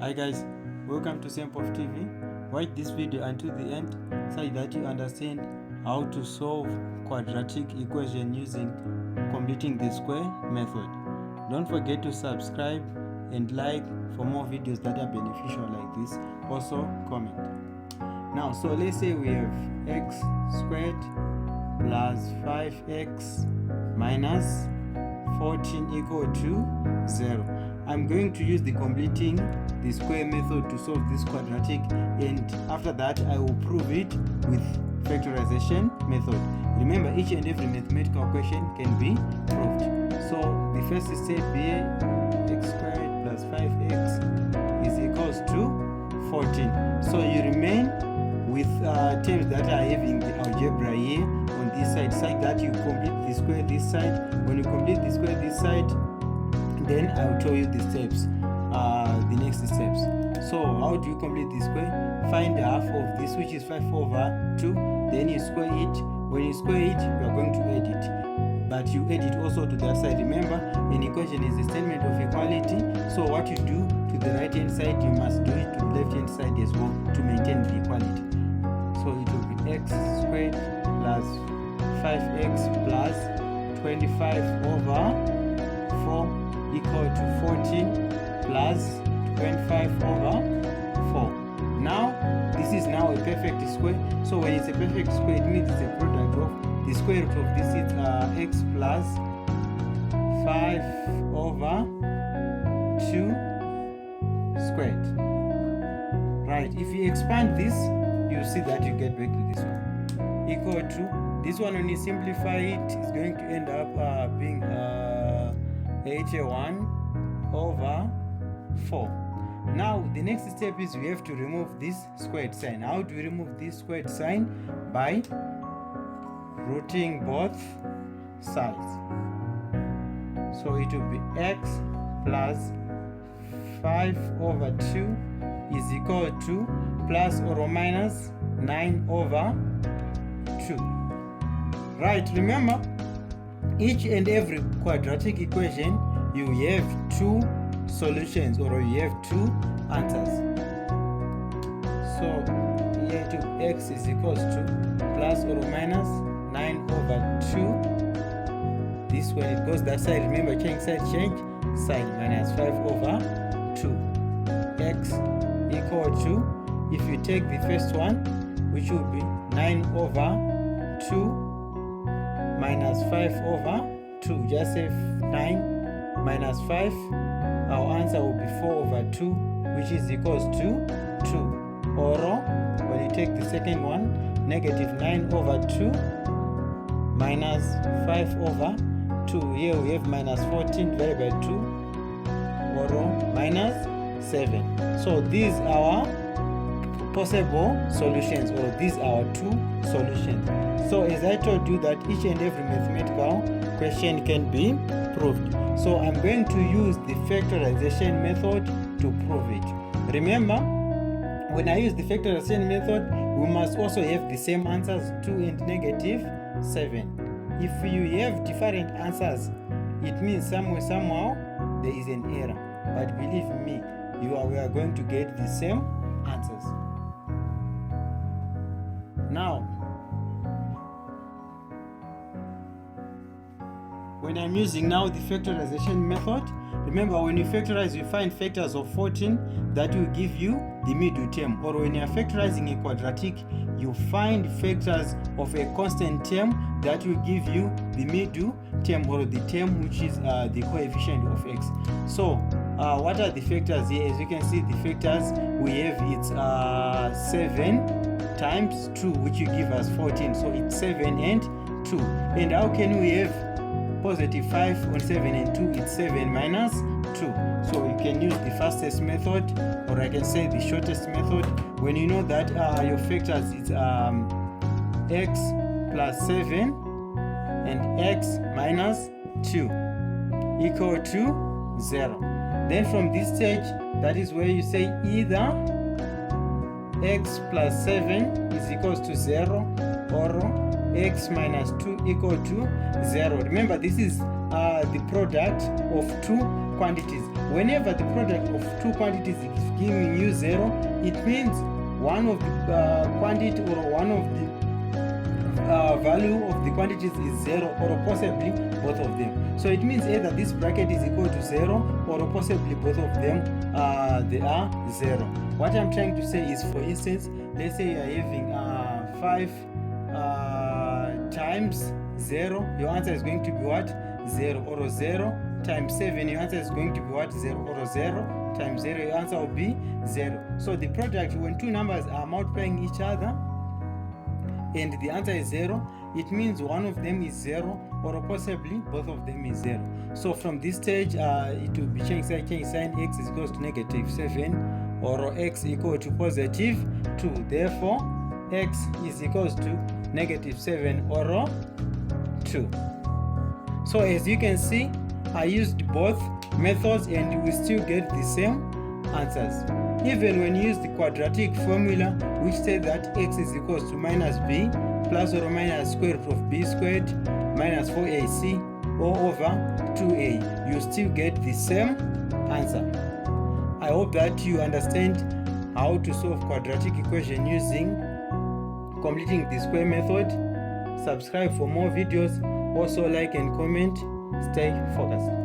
Hi guys, welcome to Sempof TV. Watch this video until the end so that you understand how to solve quadratic equation using completing the square method. Don't forget to subscribe and like for more videos that are beneficial like this. Also comment. Now, so let's say we have x squared plus 5x minus 14 equal to 0. I'm going to use the completing the square method to solve this quadratic, and after that I will prove it with factorization method. Remember, each and every mathematical equation can be proved. So the first step here, x squared plus 5x is equals to 14. So you remain with terms that are having the algebra here on this side, such that you complete the square this side. When you complete the square this side, then I will tell you the steps, the next steps. So how do you complete the square? Find the half of this, which is 5 over 2. Then you square it. When you square it, you are going to add it. But you add it also to that side. Remember, an equation is a statement of equality. So what you do to the right hand side, you must do it to the left hand side as well to maintain the equality. So it will be x squared plus 5x plus 25 over 4 equal to 14 plus 25 over 4. Now, this is now a perfect square. So when it's a perfect square, it means it's a product of the square root of this is x plus 5 over 2 squared. Right, if you expand this, you see that you get back to this one. Equal to, this one when you simplify it, it's going to end up being 81 over 4. Now the next step is we have to remove this squared sign. How do we remove this squared sign? By rooting both sides. So it will be x plus 5 over 2 is equal to plus or minus 9 over 2. Right, remember, each and every quadratic equation, you have two solutions or you have two answers. So here to x is equals to plus or minus 9 over 2. This when it goes that side, remember, change side, minus 5 over 2. X equal to, if you take the first one, which will be 9 over 2 minus 5 over 2, just say 9 minus 5, our answer will be 4 over 2, which is equals to 2. Or when you take the second one, negative 9 over 2 minus 5 over 2. Here we have minus 14 divided by 2, or minus 7. So these are possible solutions, or these are two solutions. So as I told you that each and every mathematical question can be proved. So I'm going to use the factorization method to prove it. Remember, when I use the factorization method, we must also have the same answers, 2 and negative 7. If you have different answers, it means somehow there is an error. But believe me, we are going to get the same answers. Now, when I'm using now the factorization method, remember, when you factorize, you find factors of 14 that will give you the middle term. Or when you're factorizing a quadratic, you find factors of a constant term that will give you the middle term, or the term which is the coefficient of x. So what are the factors here? As you can see, the factors we have, it's 7 times 2, which will give us 14. So it's 7 and 2. And how can we have positive 5 on 7 and 2? It's 7 minus 2. So you can use the fastest method, or I can say the shortest method. When you know that your factors is x plus 7 and x minus 2 equal to 0. Then from this stage, that is where you say either x plus 7 is equals to 0, or x minus 2 equal to 0. Remember, this is the product of two quantities. Whenever the product of two quantities is giving you 0, it means one of the quantity or one of the value of the quantities is 0, or possibly both of them. So it means either this bracket is equal to 0 or possibly both of them they are 0. What I'm trying to say is, for instance, let's say you're having 5 times 0, your answer is going to be what? 0. Or 0 times 7, your answer is going to be what? 0. Or 0 times 0, your answer will be 0. So the product, when two numbers are multiplying each other and the answer is 0, it means one of them is 0 or possibly both of them is 0. So from this stage, it will be changed sign. X is equal to negative 7 or x equal to positive 2. Therefore, x is equal to negative 7 or 2. So as you can see, I used both methods and we still get the same answers. Even when you use the quadratic formula, which says that x is equal to minus b plus or minus square root of b squared minus 4ac all over 2a, you still get the same answer. I hope that you understand how to solve quadratic equation using completing the square method. Subscribe for more videos. Also like and comment. Stay focused.